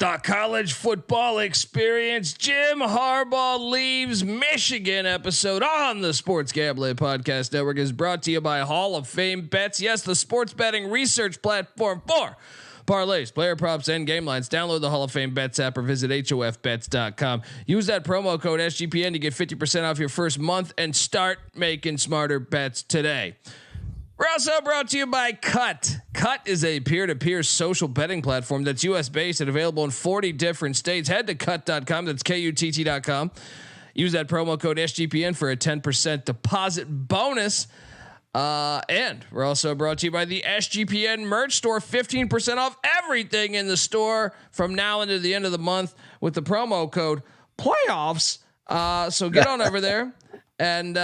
The college football experience. Jim Harbaugh leaves Michigan episode on the Sports Gambling Podcast Network is brought to you by Hall of Fame Bets. Yes, the sports betting research platform for parlays, player props, and game lines. Download the Hall of Fame Bets app or visit hofbets.com. Use that promo code SGPN to get 50% off your first month and start making smarter bets today. We're also brought to you by Cut. Cut is a peer-to-peer social betting platform that's U.S. based and available in 40 different states. Head to cut.com. That's KUTT.com. Use that promo code SGPN for a 10% deposit bonus. And we're also brought to you by the SGPN merch store. 15% off everything in the store from now into the end of the month with the promo code playoffs. So get on over there and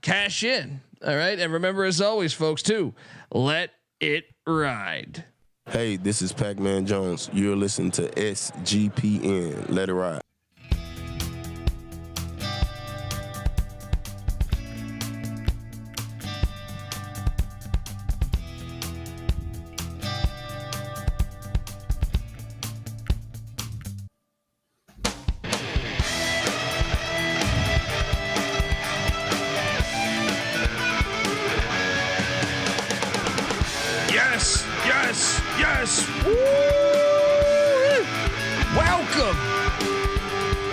cash in. All right. And remember, as always, folks, too, let it ride. Hey, this is Pac-Man Jones. You're listening to SGPN. Let it ride. Yes. Woo!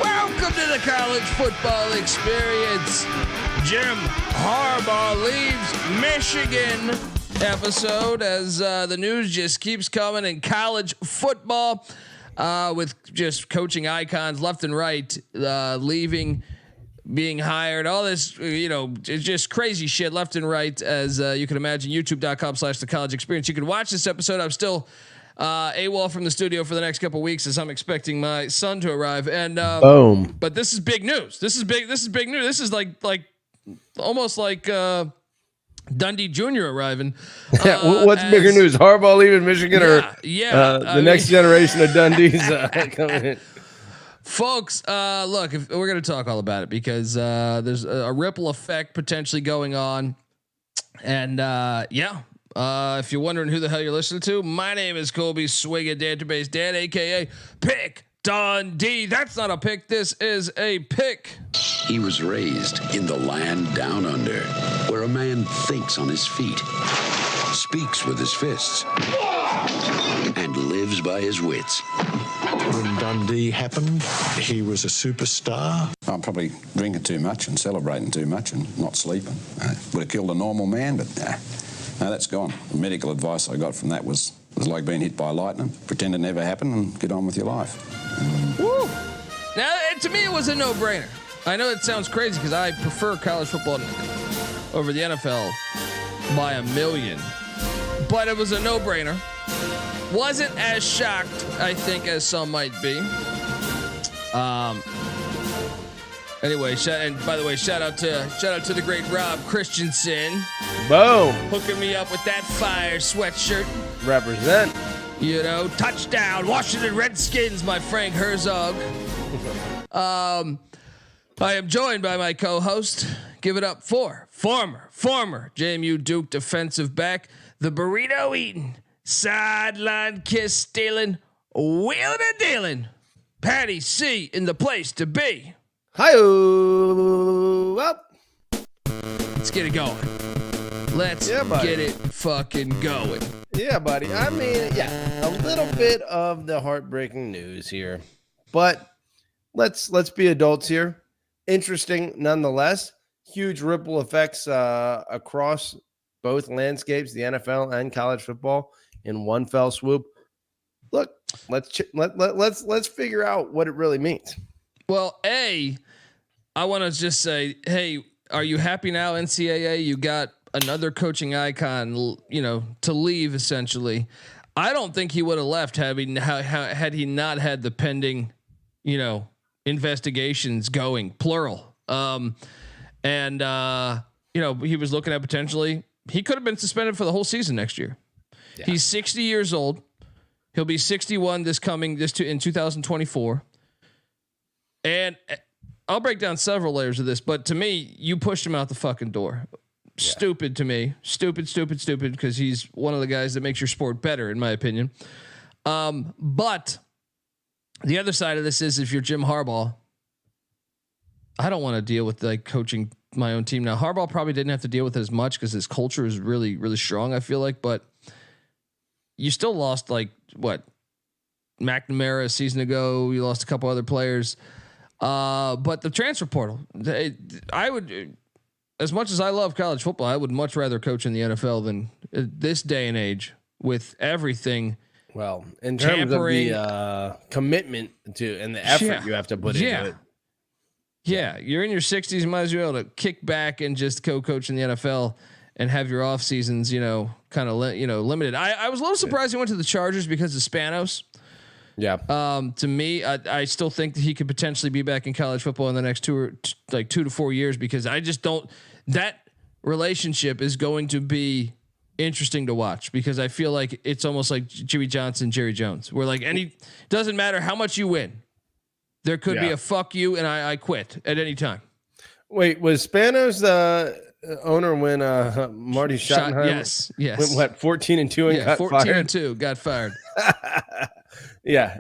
Welcome to the college football experience. Jim Harbaugh leaves Michigan episode as the news just keeps coming in college football with just coaching icons left and right leaving, being hired, all this, it's just crazy shit left and right. As you can imagine, youtube.com/the college experience. You can watch this episode. I'm still AWOL from the studio for the next couple of weeks as I'm expecting my son to arrive. And boom. But this is big news. This is big news. This is like almost like Dundee Jr. arriving. What's bigger news? Harbaugh leaving Michigan or the next generation of Dundee's coming in? Folks, look, if we're going to talk all about it because there's a ripple effect potentially going on. And if you're wondering who the hell you're listening to, my name is Colby Swigga Database Dan, a.k.a. Pick Dundee. That's not a pick. This is a pick. He was raised in the land down under, where a man thinks on his feet, speaks with his fists, and lives by his wits. When Dundee happened, he was a superstar. I'm probably drinking too much and celebrating too much and not sleeping. Would have killed a normal man, but no, that's gone. The medical advice I got from that was like being hit by lightning. Pretend it never happened and get on with your life. Woo! Now, to me, it was a no-brainer. I know it sounds crazy because I prefer college football over the NFL by a million, but it was a no-brainer. Wasn't as shocked, I think, as some might be. Anyway, and by the way, shout out to the great Rob Christensen. Boom. Hooking me up with that fire sweatshirt. Represent. Touchdown, Washington Redskins, my Frank Herzog. I am joined by my co-host. Give it up for former JMU Duke defensive back, the burrito eating, sideline kiss stealing, wheeling and dealing, Patty C in the place to be. Hi-oh. Up. Let's get it going. Let's get it fucking going. Yeah, buddy. I mean, a little bit of the heartbreaking news here, but let's be adults here. Interesting nonetheless. Huge ripple effects across both landscapes, the NFL and college football, in one fell swoop. Look, let's figure out what it really means. Well, I want to just say, hey, are you happy now, NCAA? You got another coaching icon, to leave essentially. I don't think he would have left had he not had the pending, investigations going, plural. He was looking at potentially he could have been suspended for the whole season next year. Yeah. He's 60 years old. He'll be 61 in 2024. And I'll break down several layers of this, but to me, you pushed him out the fucking door. Yeah. Stupid to me. Stupid, because he's one of the guys that makes your sport better, in my opinion. But The other side of this is if you're Jim Harbaugh, I don't want to deal with like coaching my own team. Now Harbaugh probably didn't have to deal with it as much because his culture is really, really strong, I feel like, but you still lost like what McNamara a season ago. You lost a couple other players, but the transfer portal, I would, as much as I love college football, I would much rather coach in the NFL than this day and age with everything. Well, in terms of the commitment to and the effort you have to put into it. Yeah, you're in your 60s. You might as well kick back and just co-coach in the NFL and have your off seasons, kind of limited. I was a little surprised he went to the Chargers because of Spanos. Yeah. To me, I still think that he could potentially be back in college football in the next 2 to 4 years because I just don't. That relationship is going to be interesting to watch because I feel like it's almost like Jimmy Johnson, Jerry Jones, where like doesn't matter how much you win. There could be a fuck you and I quit at any time. Wait, was Spanos the owner when Marty Schottenheimer yes. went 14-2 and got 14-2 got fired? Yeah.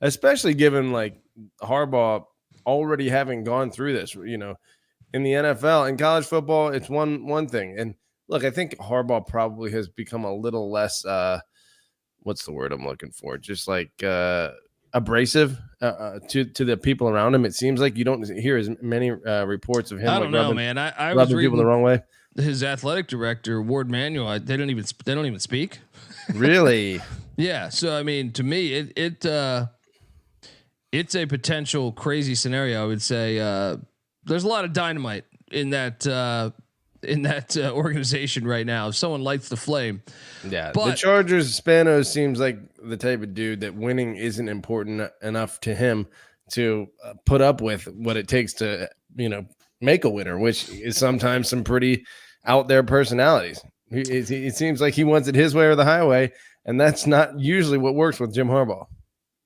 Especially given like Harbaugh already having gone through this, in the NFL and college football, it's one thing. And look, I think Harbaugh probably has become a little less, what's the word I'm looking for? Just like, abrasive to the people around him. It seems like you don't hear as many reports of him. I don't know, man. I was reading people the wrong way. His athletic director, Ward Manuel, they don't even speak. Really? Yeah. So I mean, to me, it's a potential crazy scenario. I would say there's a lot of dynamite in that organization right now. If someone lights the flame, but the Chargers, Spanos seems like the type of dude that winning isn't important enough to him to put up with what it takes to, make a winner, which is sometimes some pretty out there personalities. It seems like he wants it his way or the highway, and that's not usually what works with Jim Harbaugh.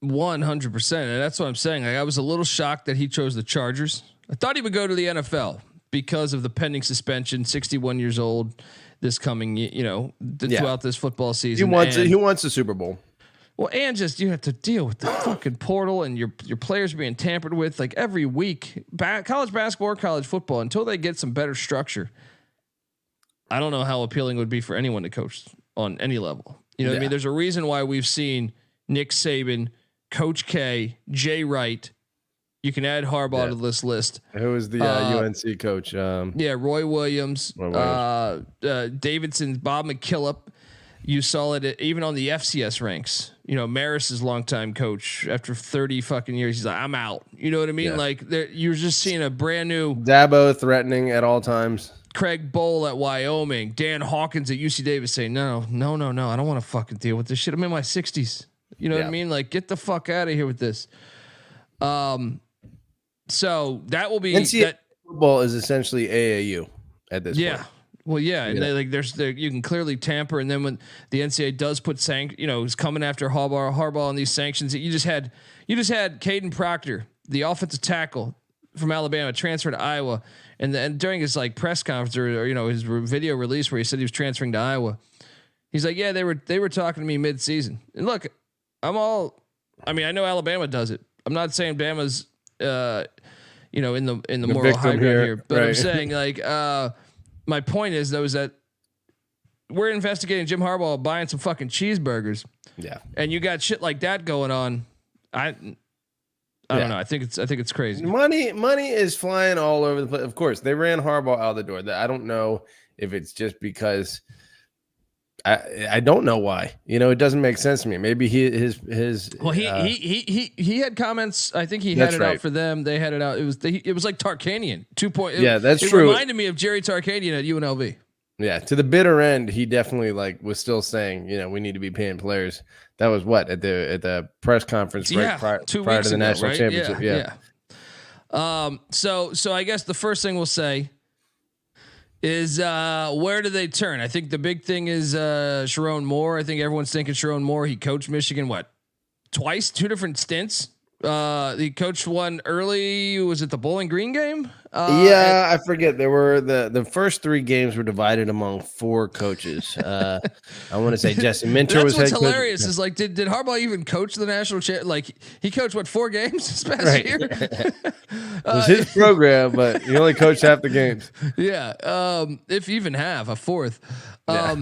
100%. And that's what I'm saying. Like, I was a little shocked that he chose the Chargers. I thought he would go to the NFL because of the pending suspension, 61 years old this coming, throughout this football season. He wants a Super Bowl. Well, and just you have to deal with the fucking portal and your players being tampered with like every week. College basketball or college football, until they get some better structure, I don't know how appealing it would be for anyone to coach on any level. You know what I mean? There's a reason why we've seen Nick Saban, Coach K, Jay Wright. You can add Harbaugh to this list. Who is the UNC coach? Roy Williams, Davidson, Bob McKillop. You saw it even on the FCS ranks. Maris's longtime coach after 30 fucking years, he's like, I'm out. You know what I mean? Yeah. Like you're just seeing a brand new Dabo threatening at all times. Craig Bowl at Wyoming, Dan Hawkins at UC Davis saying, no. I don't want to fucking deal with this shit. I'm in my 60s. You know what I mean? Like, get the fuck out of here with this. So that will be NCAA football is essentially AAU at this point. Well, and you can clearly tamper, and then when the NCAA does put is coming after Harbaugh on these sanctions, you just had Caden Proctor, the offensive tackle from Alabama, transfer to Iowa, and during his like press conference or his video release where he said he was transferring to Iowa, he's like, they were talking to me mid-season, and look, I know Alabama does it. I'm not saying Bama's in the moral high ground here, but right. I'm saying like my point is though is that we're investigating Jim Harbaugh buying some fucking cheeseburgers. Yeah. And you got shit like that going on. I don't know. I think it's crazy. Money is flying all over the place. Of course, they ran Harbaugh out the door. I don't know if it's just because I don't know why. It doesn't make sense to me. Maybe he had comments. I think he had it out for them. They had it out. It was like Tarkanian 2.0. Yeah, that's true. It reminded me of Jerry Tarkanian at UNLV. Yeah, to the bitter end, he definitely was still saying, we need to be paying players. That was what at the press conference prior to the national championship. Yeah. So I guess the first thing we'll say is where do they turn? I think the big thing is Sherrone Moore. I think everyone's thinking Sherrone Moore. He coached Michigan twice, 2 different stints He coached one early. Was it the Bowling Green game? I forget. There were the first 3 games were divided among 4 coaches. I want to say Jesse Minter was head coach. That's what's hilarious. Is like, did Harbaugh even coach the national champ? Like, he coached 4 games this past year. It was his program, but he only coached half the games. Yeah, if even half, a fourth. But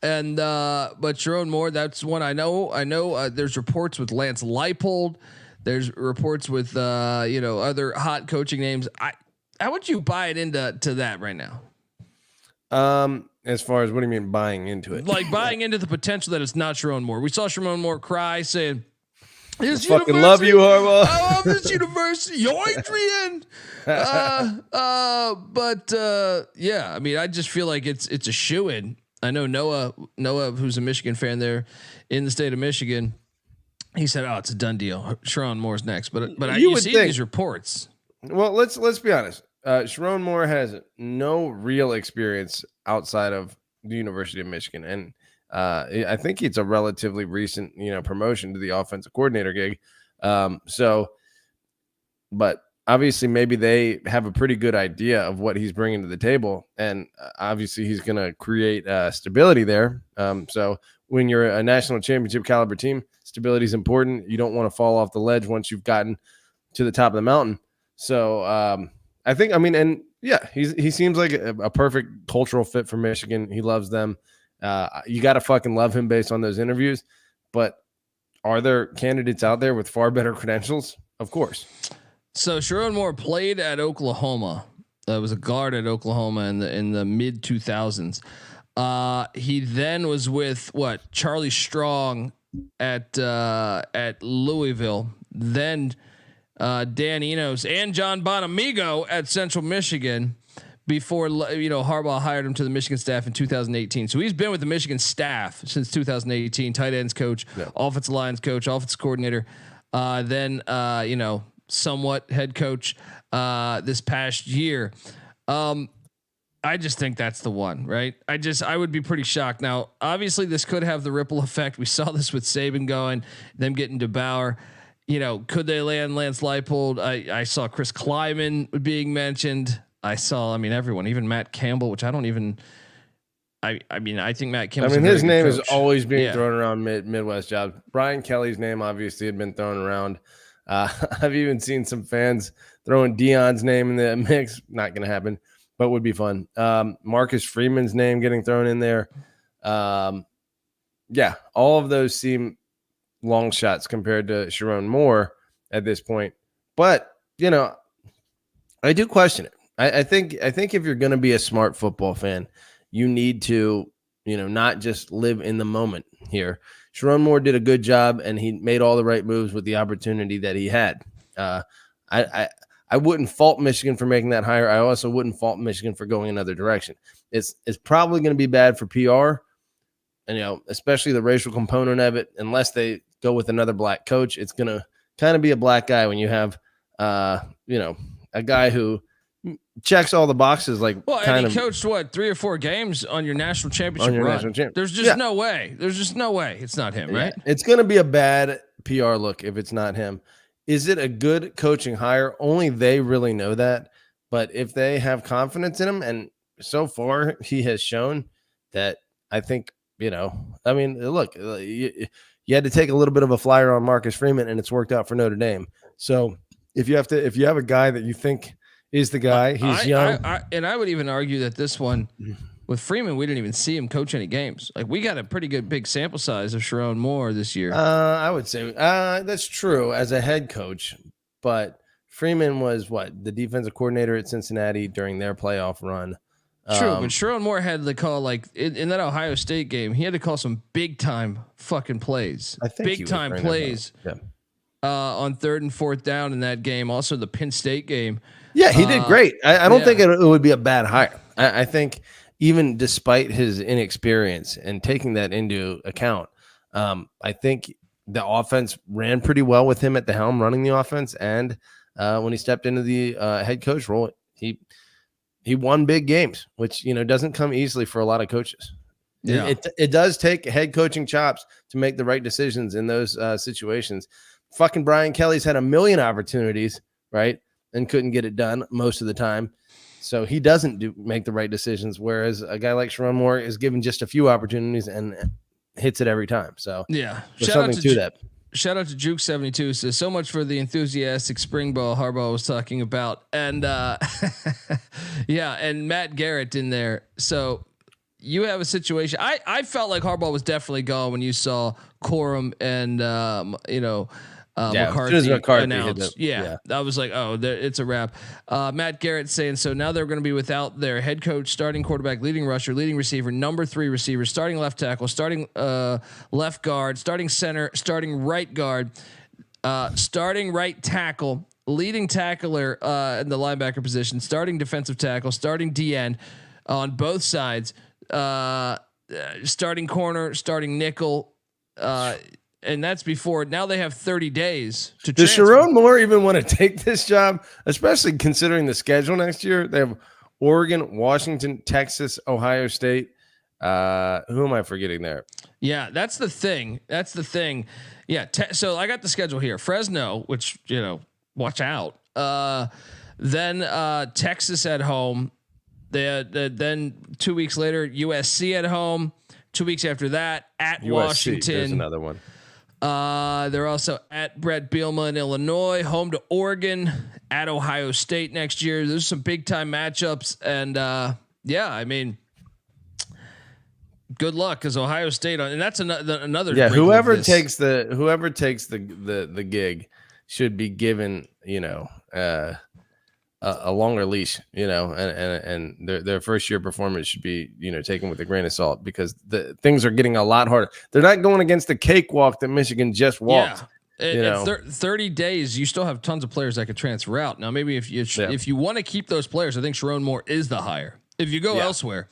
Sherrone Moore, that's one I know. There's reports with Lance Leipold. There's reports with other hot coaching names. How would you buy it into that right now? As far as what do you mean buying into it? Like buying into the potential that it's not Sherrone Moore. We saw Sherrone Moore cry saying, I fucking love you, Harbaugh. I love this university. Yo, Adrian. Yeah, I mean, I just feel like it's a shoo-in. I know Noah, who's a Michigan fan there in the state of Michigan. He said, "Oh, it's a done deal. Sherrone Moore's next." But you see these reports. Well, let's be honest. Sherrone Moore has no real experience outside of the University of Michigan, and I think it's a relatively recent, promotion to the offensive coordinator gig. But obviously, maybe they have a pretty good idea of what he's bringing to the table, and obviously, he's going to create stability there. So when you're a national championship caliber team, stability is important. You don't want to fall off the ledge once you've gotten to the top of the mountain. So I think, he seems like a perfect cultural fit for Michigan. He loves them. You got to fucking love him based on those interviews. But are there candidates out there with far better credentials? Of course. So Sherrone Moore played at Oklahoma. Was a guard at Oklahoma in the mid 2000s. He then was with Charlie Strong at Louisville. Then Dan Enos and John Bonamigo at Central Michigan before Harbaugh hired him to the Michigan staff in 2018. So he's been with the Michigan staff since 2018. Tight ends coach, offensive lines coach, offensive coordinator. Then somewhat head coach this past year. I just think that's the one, right? I would be pretty shocked. Now, obviously, this could have the ripple effect. We saw this with Saban going, them getting DeBauer. Could they land Lance Leipold? I saw Chris Kleiman being mentioned. I saw, everyone, even Matt Campbell, which I don't even. I think Matt Campbell. His name is always being thrown around Midwest jobs. Brian Kelly's name obviously had been thrown around. I've even seen some fans throwing Dion's name in the mix. Not going to happen, but would be fun. Marcus Freeman's name getting thrown in there. All of those seem long shots compared to Sherrone Moore at this point. But, I do question it. I think if you're going to be a smart football fan, you need to, not just live in the moment here. Sherrone Moore did a good job, and he made all the right moves with the opportunity that he had. I wouldn't fault Michigan for making that hire. I also wouldn't fault Michigan for going another direction. It's probably going to be bad for PR, and especially the racial component of it. Unless they go with another black coach, it's going to kind of be a black guy when you have, a guy who checks all the boxes. He coached 3 or 4 games on your national championship run. There's just no way. There's just no way it's not him, right? It's going to be a bad PR look if it's not him. Is it a good coaching hire? Only they really know that. But if they have confidence in him, and so far he has shown that, I think, look, you had to take a little bit of a flyer on Marcus Freeman, and it's worked out for Notre Dame. So if you have a guy that you think is the guy, he's young. I would even argue that this one with Freeman, we didn't even see him coach any games. We got a pretty good big sample size of Sherrone Moore this year. I would say that's true as a head coach, but Freeman was the defensive coordinator at Cincinnati during their playoff run. True, but Sherrone Moore had to call in that Ohio State game. He had to call some big time fucking plays. I think big time plays on 3rd and 4th down in that game. Also the Penn State game. Yeah, he did great. I don't think it would be a bad hire. I think even despite his inexperience and taking that into account, I think the offense ran pretty well with him at the helm running the offense. And when he stepped into the head coach role, he won big games, which, doesn't come easily for a lot of coaches. Yeah. It does take head coaching chops to make the right decisions in those situations. Fucking Brian Kelly's had a million opportunities, right? And couldn't get it done most of the time. So he doesn't make the right decisions. Whereas a guy like Sherrone Moore is given just a few opportunities and hits it every time. So yeah, there's something to that. Shout out to Juke72. Says so much for the enthusiastic spring ball Harbaugh was talking about. And yeah, and Matt Garrett in there. So you have a situation. I felt like Harbaugh was definitely gone when you saw Corum and McCarthy announced. I was like, oh, it's a wrap. Matt Garrett saying, so now they're going to be without their head coach, starting quarterback, leading rusher, leading receiver, number 3 receiver, starting left tackle, starting left guard, starting center, starting right guard, starting right tackle, leading tackler in the linebacker position, starting defensive tackle, starting DN on both sides, starting corner, starting nickel, and that's before. Now they have 30 days to Does transfer. Sherrone Moore even want to take this job, especially considering the schedule next year? They have Oregon, Washington, Texas, Ohio State. Who am I forgetting there? Yeah, that's the thing. Yeah. So I got the schedule here. Fresno, which, watch out. Then Texas at home. Then 2 weeks later, USC at home. 2 weeks after that, at USC, Washington. There's another one. They're also at Brett Bielema in Illinois, home to Oregon, at Ohio State next year. There's some big time matchups, and I mean, good luck because Ohio State, and that's another. Yeah, whoever takes the gig should be given a longer leash, and their first year performance should be, taken with a grain of salt because the things are getting a lot harder. They're not going against the cakewalk that Michigan just walked. Yeah. 30 days, you still have tons of players that could transfer out. Now, maybe if you want to keep those players, I think Sherrone Moore is the hire. If you go elsewhere,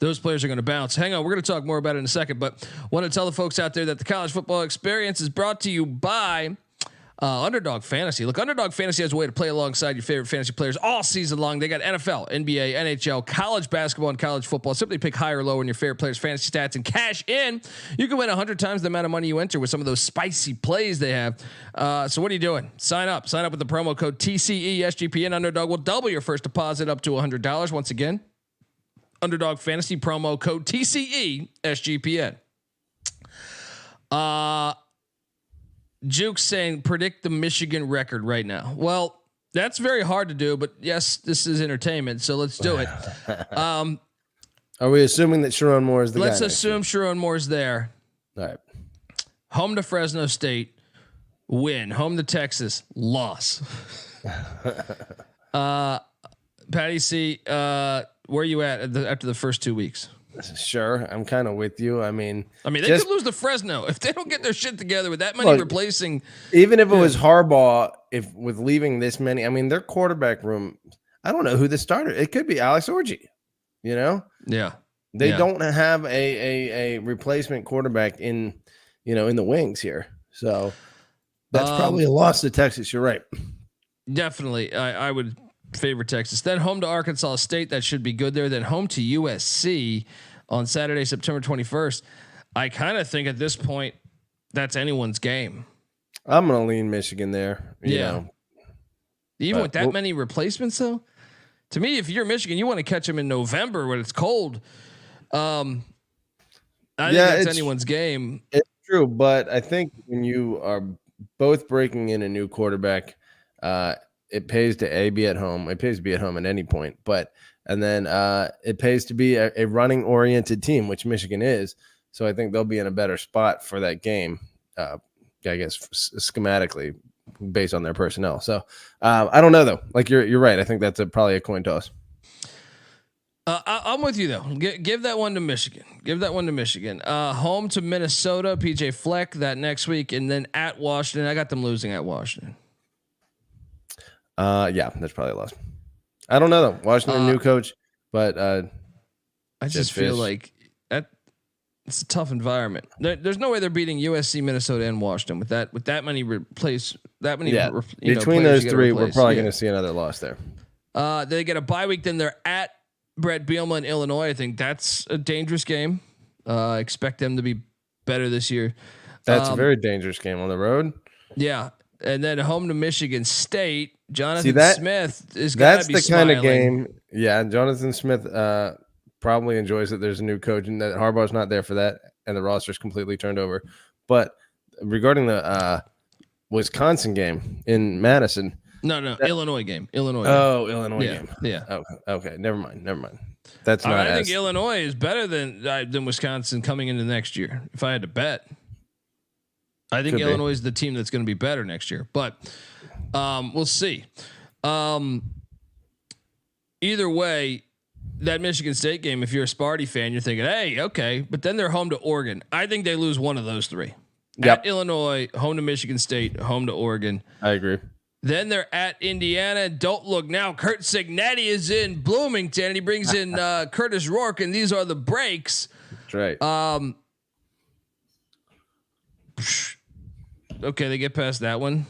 those players are going to bounce. Hang on, we're going to talk more about it in a second, but want to tell the folks out there that the college football experience is brought to you by Underdog Fantasy. Look, Underdog Fantasy has a way to play alongside your favorite fantasy players all season long. They got NFL, NBA, NHL, college basketball, and college football. Simply pick high or low in your favorite players' fantasy stats and cash in. You can win 100 times the amount of money you enter with some of those spicy plays they have. So what are you doing? Sign up. Sign up with the promo code TCE SGPN. Underdog will double your first deposit up to $100. Once again, Underdog Fantasy promo code TCE SGPN. Juke's saying predict the Michigan record right now. Well, that's very hard to do, but yes, this is entertainment, so let's do it. Are we assuming that Sherrone Moore is the guy? Let's assume Sherrone Moore's there. All right. Home to Fresno State, win. Home to Texas, loss. Patty C, where are you at after the first 2 weeks? Sure, I'm kind of with you. I mean, they could lose to Fresno if they don't get their shit together with that many replacing. Even if it was Harbaugh, with leaving this many, I mean, their quarterback room. I don't know who the starter. It could be Alex Orji. Yeah. They don't have a replacement quarterback in the wings here. So that's probably a loss to Texas. You're right. Definitely, I would favor Texas. Then home to Arkansas State. That should be good there. Then home to USC on Saturday, September 21st. I kind of think at this point that's anyone's game. I'm going to lean Michigan there. You know. Even with that many replacements, though, to me, if you're Michigan, you want to catch them in November when it's cold. I think that's anyone's game. It's true, but I think when you are both breaking in a new quarterback, it pays to be at home. It pays to be at home at any point, and then it pays to be a running oriented team, which Michigan is. So I think they'll be in a better spot for that game. I guess schematically based on their personnel. So I don't know though. Like you're right. I think that's probably a coin toss. I'm with you though. Give that one to Michigan. Home to Minnesota, PJ Fleck that next week, and then at Washington. I got them losing at Washington. Yeah, that's probably a loss. I don't know though. Washington new coach, but I just feel like it's a tough environment. There's no way they're beating USC, Minnesota, and Washington with that many replace that many. Yeah, between those three, we're probably going to see another loss there. They get a bye week, then they're at Brett Bielema in Illinois. I think that's a dangerous game. Expect them to be better this year. That's a very dangerous game on the road. Yeah. And then home to Michigan State. Jonathan Smith is that's be the smiling. kind of game. Yeah, Jonathan Smith probably enjoys that there's a new coach and that Harbaugh's not there for that, and the roster's completely turned over. But regarding the Wisconsin game in Madison, Illinois game. Illinois game. Yeah. Okay. Never mind. That's not. I think Illinois is better than Wisconsin coming into next year. If I had to bet, I think Illinois is the team that's going to be better next year. But we'll see. Either way, that Michigan State game, if you're a Sparty fan, you're thinking, hey, okay. But then they're home to Oregon. I think they lose one of those three. Yep. At Illinois, home to Michigan State, home to Oregon. I agree. Then they're at Indiana. Don't look now. Kurt Cignetti is in Bloomington, and he brings in Curtis Rourke, and these are the breaks. That's right. Okay, they get past that one.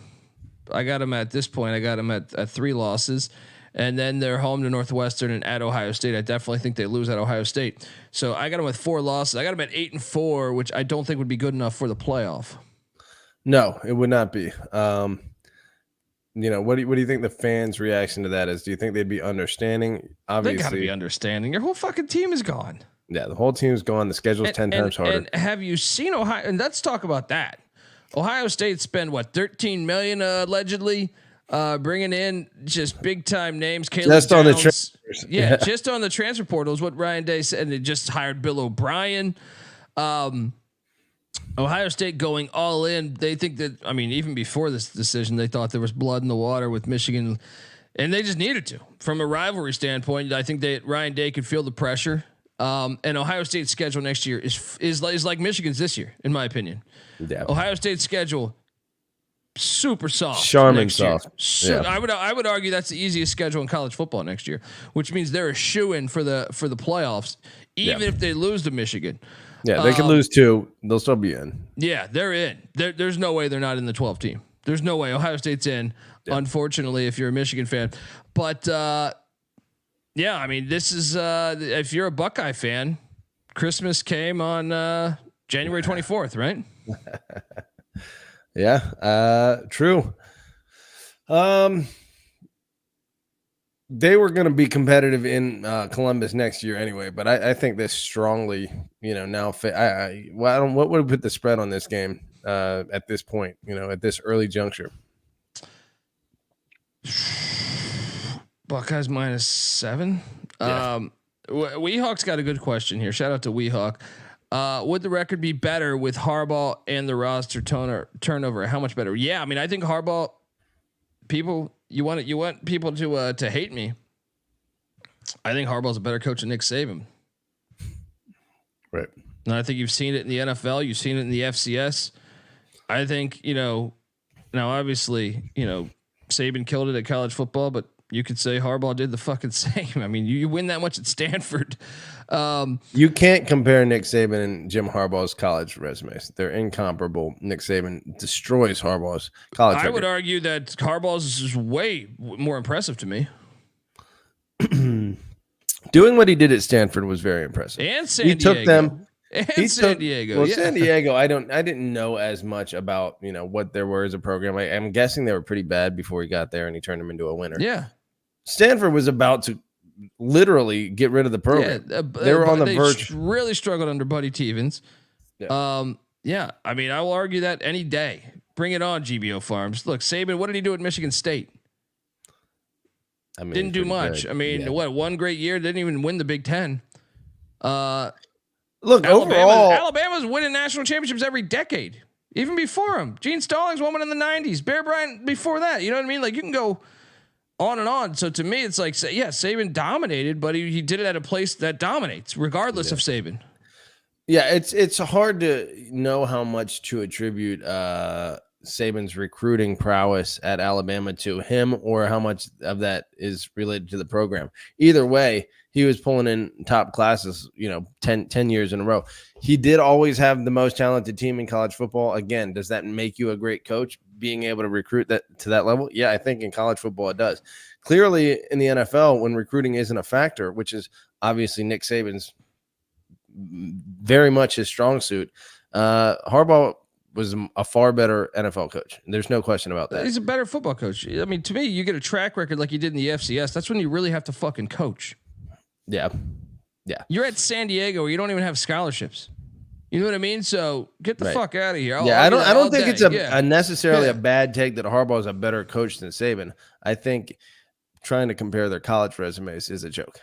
I got them at this point. I got them at 3 losses. And then they're home to Northwestern and at Ohio State. I definitely think they lose at Ohio State. So I got them with 4 losses. I got them at 8-4, which I don't think would be good enough for the playoff. No, it would not be. What do you think the fans' reaction to that is? Do you think they'd be understanding? Obviously, they gotta be understanding. Your whole fucking team is gone. Yeah, the whole team's gone. The schedule's 10 times harder. And have you seen Ohio? And let's talk about that. Ohio State spent $13 million allegedly. Bringing in just big time names. Caleb just Downs. On the transfers. Yeah, just on the transfer portal is what Ryan Day said. And they just hired Bill O'Brien. Ohio State going all in. They think that, even before this decision, they thought there was blood in the water with Michigan, and they just needed to. From a rivalry standpoint, I think that Ryan Day could feel the pressure. And Ohio State's schedule next year is like Michigan's this year, in my opinion. Yeah. Ohio State's schedule super soft. Charmin soft. I would argue that's the easiest schedule in college football next year, which means they're a shoo-in for the playoffs, even if they lose to Michigan. Yeah, they could lose 2. They'll still be in. Yeah, they're in. There's no way they're not in the 12 team. There's no way. Ohio State's in, unfortunately, if you're a Michigan fan. But, this is if you're a Buckeye fan, Christmas came on January 24th, right? Yeah, true. They were going to be competitive in Columbus next year anyway, but I think this strongly, now what would put the spread on this game at this point, at this early juncture? Buckeyes -7. Yeah. Weehawk's got a good question here. Shout out to Weehawk. Would the record be better with Harbaugh and the roster turnover? How much better? Yeah, I think Harbaugh. You want people to hate me. I think Harbaugh's a better coach than Nick Saban. Right. And I think you've seen it in the NFL. You've seen it in the FCS. I think now obviously Saban killed it at college football, but you could say Harbaugh did the fucking same. You win that much at Stanford. You can't compare Nick Saban and Jim Harbaugh's college resumes. They're incomparable. Nick Saban destroys Harbaugh's college record. I would argue that Harbaugh's is way more impressive to me. Doing what he did at Stanford was very impressive. And San Diego. He took them. San Diego. Well, San Diego, I didn't know as much about what there were as a program. I'm guessing they were pretty bad before he got there, and he turned them into a winner. Yeah. Stanford was about to literally get rid of the program. They were on the verge. Really struggled under Buddy Tevens. Yeah. I will argue that any day. Bring it on, GBO Farms. Look, Saban, what did he do at Michigan State? Didn't do much. Good. One great year? Didn't even win the Big Ten. Look, overall, Alabama's winning national championships every decade, even before him. Gene Stallings won one in the 90s. Bear Bryant before that. You know what I mean? Like, you can go on and on. So to me, it's like, yeah, Saban dominated, but he did it at a place that dominates, regardless of Saban. Yeah, it's hard to know how much to attribute Saban's recruiting prowess at Alabama to him, or how much of that is related to the program. Either way, he was pulling in top classes, 10 years in a row. He did always have the most talented team in college football. Again, does that make you a great coach, being able to recruit that to that level? Yeah, I think in college football it does. Clearly in the NFL, when recruiting isn't a factor, which is obviously Nick Saban's very much his strong suit, Harbaugh was a far better NFL coach. There's no question about that. He's a better football coach. I mean, to me, you get a track record like you did in the FCS. That's when you really have to fucking coach. Yeah. You're at San Diego where you don't even have scholarships. You know what I mean? So get the fuck out of here. I don't think it's a necessarily a bad take that Harbaugh is a better coach than Saban. I think trying to compare their college resumes is a joke.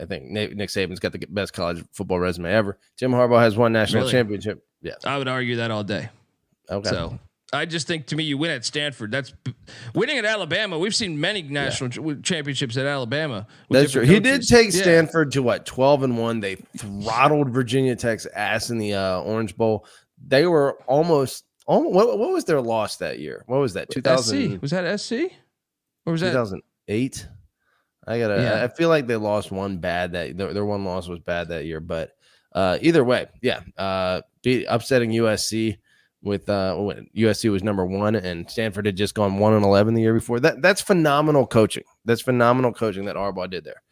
I think Nick Saban's got the best college football resume ever. Jim Harbaugh has one national championship. Yeah, I would argue that all day. Okay. So I just think, to me, you win at Stanford. That's winning at Alabama. We've seen many national championships at Alabama. That's true. He did take Stanford to 12-1. They throttled Virginia Tech's ass in the Orange Bowl. They were almost. What was their loss that year? What was that? 2000. SC. Was that SC? Or was that 2008? I feel like they lost one bad that their one loss was bad that year. But either way, upsetting USC. With when USC was number 1 and Stanford had just gone 1-11 the year before. That's phenomenal coaching. That's phenomenal coaching that Harbaugh did there.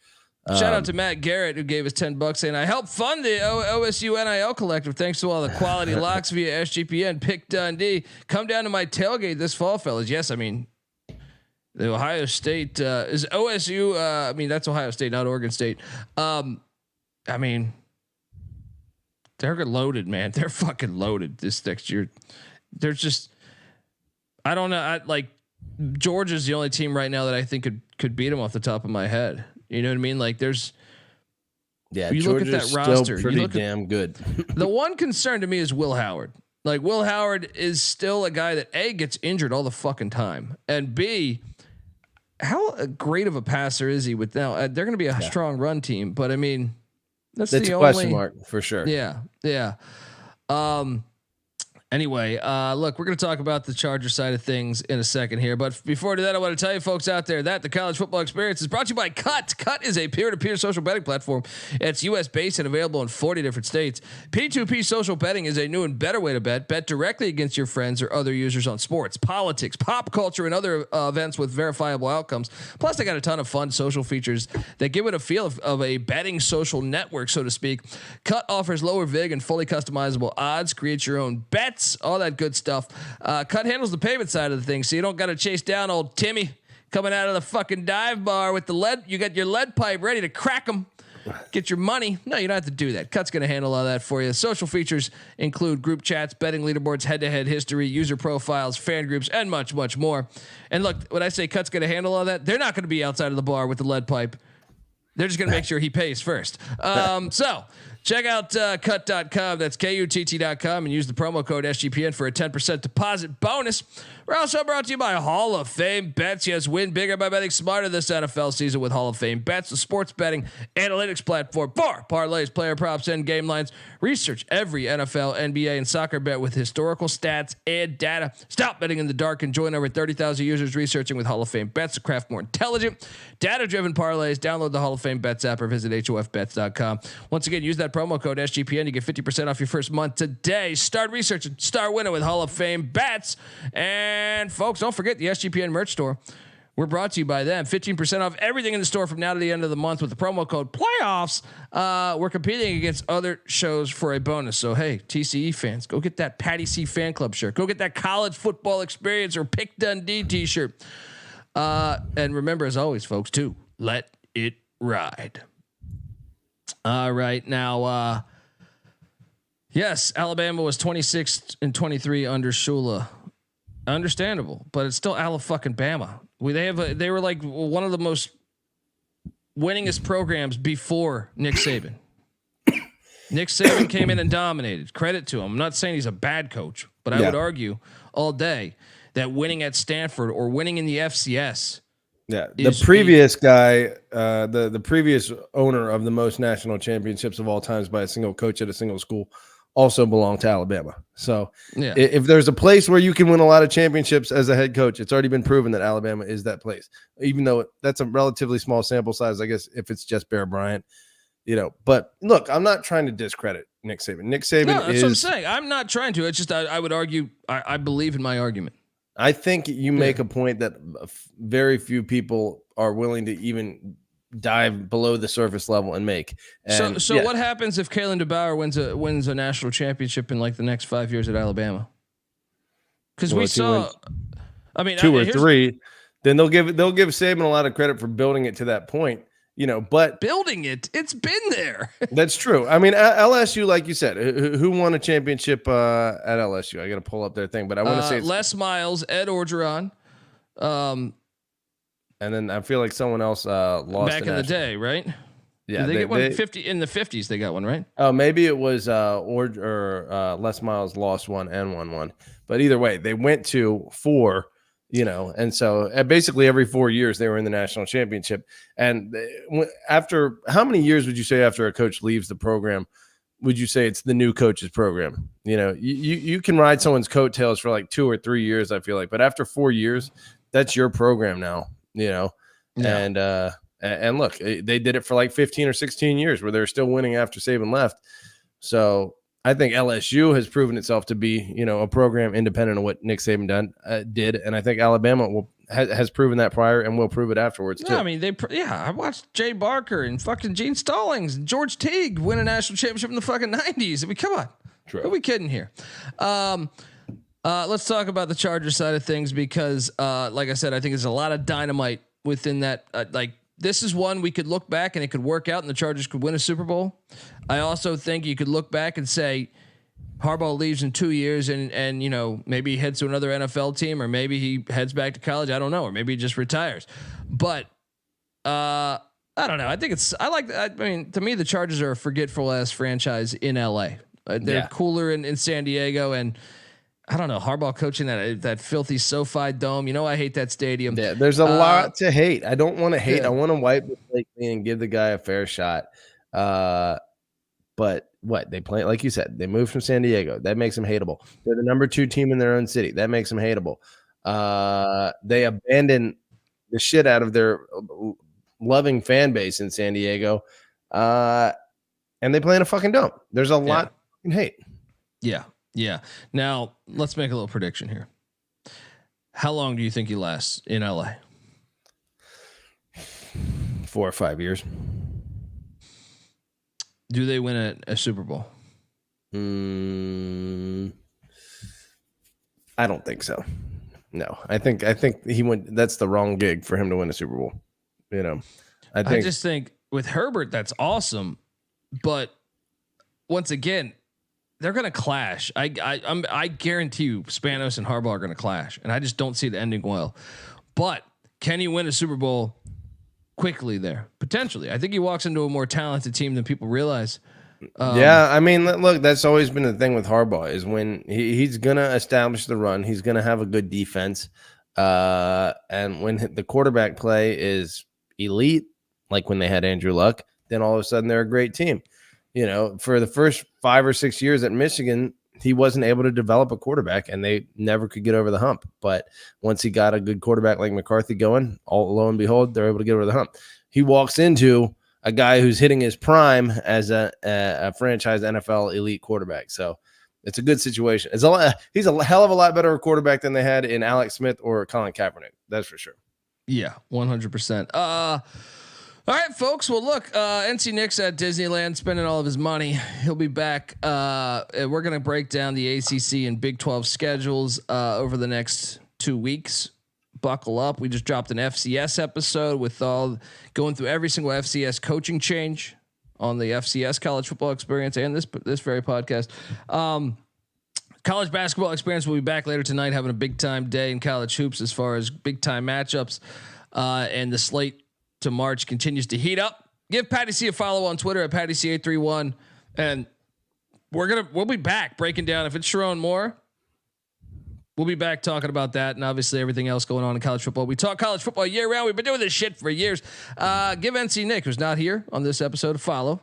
Shout out to Matt Garrett, who gave us $10 saying, I helped fund the OSU NIL collective thanks to all the quality locks via SGPN. Pick Dundee. Come down to my tailgate this fall, fellas. Yes, I mean, the Ohio State is OSU. I mean, that's Ohio State, not Oregon State. I mean, they're loaded, man. They're fucking loaded this next year. They're just, I don't know. Georgia's the only team right now that I think could beat them off the top of my head. You know what I mean? Like you Georgia's look at that roster, pretty damn good. The one concern to me is Will Howard. Like, Will Howard is still a guy that A, gets injured all the fucking time, and B, how great of a passer is he with now? They're going to be a strong run team, but I mean, that's the a only question mark for sure. Yeah. Anyway, look, we're going to talk about the Charger side of things in a second here. But before I do that, I want to tell you folks out there that the college football experience is brought to you by Cut. Cut is a peer-to-peer social betting platform. It's U.S. based and available in 40 different states. P2P social betting is a new and better way to bet. Bet directly against your friends or other users on sports, politics, pop culture, and other events with verifiable outcomes. Plus, they got a ton of fun social features that give it a feel of a betting social network, so to speak. Cut offers lower vig and fully customizable odds. Create your own bets. All that good stuff. Cut handles the payment side of the thing, so you don't got to chase down old Timmy coming out of the fucking dive bar with the lead. You got your lead pipe ready to crack them, get your money. No, you don't have to do that. Cut's going to handle all that for you. Social features include group chats, betting leaderboards, head-to-head history, user profiles, fan groups, and much, much more. And look, when I say Cut's going to handle all that, they're not going to be outside of the bar with the lead pipe. They're just going to make sure he pays first. So check out cut.com. That's KUTT.com and use the promo code SGPN for a 10% deposit bonus. We're also brought to you by Hall of Fame Bets. Yes, win bigger by betting smarter this NFL season with Hall of Fame Bets, the sports betting analytics platform for parlays, player props, and game lines. Research every NFL, NBA, and soccer bet with historical stats and data. Stop betting in the dark and join over 30,000 users researching with Hall of Fame Bets to craft more intelligent, data-driven parlays. Download the Hall of Fame Bets app or visit HOFBets.com. Once again, use that promo code SGPN to get 50% off your first month today. Start researching, start winning with Hall of Fame Bets. And folks, don't forget the SGPN merch store. We're brought to you by them. 15% off everything in the store from now to the end of the month with the promo code playoffs. We're competing against other shows for a bonus. So, hey, TCE fans, go get that Patty C fan club shirt. Go get that college football experience or Pick Dundee t-shirt. And remember, as always, folks, too, let it ride. All right. Now, yes, Alabama was 26-23 under Shula. Understandable, but it's still Alabama. They were like one of the most winningest programs before Nick Saban. Nick Saban came in and dominated. Credit to him. I'm not saying he's a bad coach, but I would argue all day that winning at Stanford or winning in the FCS. Yeah, the previous guy, the previous owner of the most national championships of all times by a single coach at a single school, also belonged to Alabama. So if there's a place where you can win a lot of championships as a head coach, it's already been proven that Alabama is that place, even though that's a relatively small sample size, I guess, if it's just Bear Bryant, but look, I'm not trying to discredit Nick Saban. Nick Saban that's what I'm saying. I'm not trying to, it's just, I would argue, I believe in my argument. I think you make a point that very few people are willing to even dive below the surface level and make. And so what happens if Kalen DeBauer wins a national championship in like the next 5 years at Alabama? Because we saw. wins, I mean, 2 or 3. Then they'll give Saban a lot of credit for building it to that point. But building it's been there. that's true. I mean, LSU, like you said, who won a championship at LSU? I got to pull up their thing, but I want to say it's Les Miles, Ed Orgeron. And then I feel like someone else lost back in the day, right? Yeah, did they get one 50 in the 50s. They got one, right? Oh, maybe it was Les Miles lost one and won one. But either way, they went to 4. And so basically every 4 years they were in the national championship. And after how many years would you say after a coach leaves the program, would you say it's the new coach's program? You can ride someone's coattails for like 2 or 3 years, I feel like, but after 4 years, that's your program now, Yeah. And look, they did it for like 15 or 16 years where they're still winning after Saban left. So I think LSU has proven itself to be, a program independent of what Nick Saban did. And I think Alabama has proven that prior and will prove it afterwards too. Yeah, I mean, I watched Jay Barker and fucking Gene Stallings and George Teague win a national championship in the fucking 90s. I mean, come on. True. Who are we kidding here? Let's talk about the Chargers side of things because, like I said, I think there's a lot of dynamite within that. This is one we could look back and it could work out and the Chargers could win a Super Bowl. I also think you could look back and say Harbaugh leaves in 2 years and maybe he heads to another NFL team or maybe he heads back to college. I don't know. Or maybe he just retires. But I don't know. I think to me, the Chargers are a forgetful ass franchise in LA. They're cooler in San Diego and I don't know, Harbaugh coaching that filthy SoFi Dome. I hate that stadium. Yeah, there's a lot to hate. I don't want to hate. I want to wipe the plate clean and give the guy a fair shot. But what they play, like you said, they moved from San Diego. That makes them hateable. They're the number 2 team in their own city. That makes them hateable. They abandoned the shit out of their loving fan base in San Diego. And they play in a fucking dome. There's a lot to fucking hate. Yeah. Yeah. Now let's make a little prediction here. How long do you think he lasts in LA? 4 or 5 years. Do they win a Super Bowl? I don't think so. No, I think he went. That's the wrong gig for him to win a Super Bowl. I just think with Herbert, that's awesome. But once again, they're going to clash. I guarantee you Spanos and Harbaugh are going to clash. And I just don't see it ending well. But can he win a Super Bowl quickly there? Potentially. I think he walks into a more talented team than people realize. I mean, look, that's always been the thing with Harbaugh is when he's going to establish the run, he's going to have a good defense. And when the quarterback play is elite, like when they had Andrew Luck, then all of a sudden they're a great team. For the first 5 or 6 years at Michigan, he wasn't able to develop a quarterback and they never could get over the hump. But once he got a good quarterback like McCarthy going, lo and behold, they're able to get over the hump. He walks into a guy who's hitting his prime as a franchise NFL elite quarterback. So it's a good situation. He's a hell of a lot better quarterback than they had in Alex Smith or Colin Kaepernick. That's for sure. Yeah, 100%. All right, folks. Well, look, NC Nick's at Disneyland spending all of his money. He'll be back. We're going to break down the ACC and Big 12 schedules over the next 2 weeks. Buckle up. We just dropped an FCS episode with going through every single FCS coaching change on the FCS college football experience and this very podcast. College basketball experience will be back later tonight, having a big time day in college hoops as far as big time matchups, and the slate to March continues to heat up. Give Patty C a follow on Twitter at Patty C831, and we'll be back breaking down. If it's Sherrone Moore, we'll be back talking about that and obviously everything else going on in college football. We talk college football year round. We've been doing this shit for years. Give NC Nick, who's not here on this episode, a follow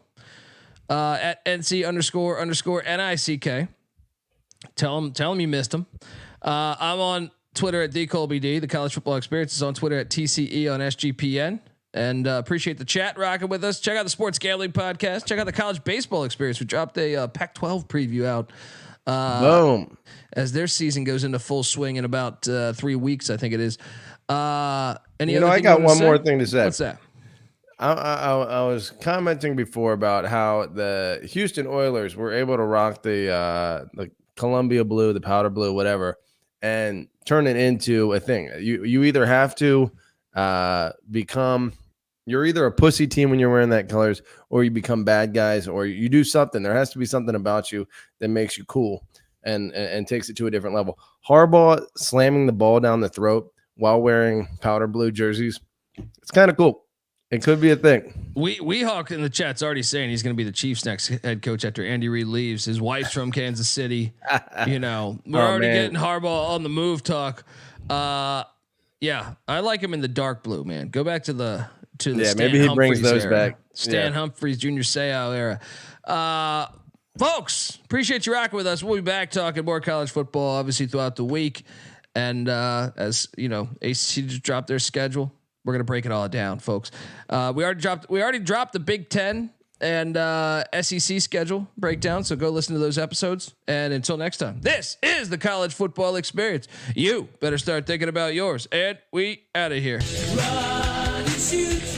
at NC__NICK. Tell him you missed him. I'm on Twitter at DColbyD. The college football experience is on Twitter at TCE on SGPN. And appreciate the chat rocking with us. Check out the Sports Gambling Podcast. Check out the college baseball experience. We dropped a Pac-12 preview out. Boom. As their season goes into full swing in about 3 weeks, I think it is. I got one more thing to say. What's that? I was commenting before about how the Houston Oilers were able to rock the Columbia blue, the powder blue, whatever, and turn it into a thing. You either have to become, you're either a pussy team when you're wearing that colors, or you become bad guys, or you do something. There has to be something about you that makes you cool and takes it to a different level. Harbaugh slamming the ball down the throat while wearing powder blue jerseys, it's kind of cool. It could be a thing. Weehawk in the chat's already saying he's going to be the Chiefs' next head coach after Andy Reid leaves. His wife's from Kansas City. We're already getting Harbaugh on the move talk. Yeah, I like him in the dark blue, man. Go back to the Stan maybe he Humphries brings those era. back. Stan Humphries, Junior Seau era. Folks, appreciate you rocking with us. We'll be back talking more college football, obviously throughout the week. And as you know, ACC just dropped their schedule. We're gonna break it all down, folks. We already dropped the Big Ten and SEC schedule breakdown. So go listen to those episodes. And until next time, this is the College Football Experience. You better start thinking about yours. And we out of here. Run and shoot.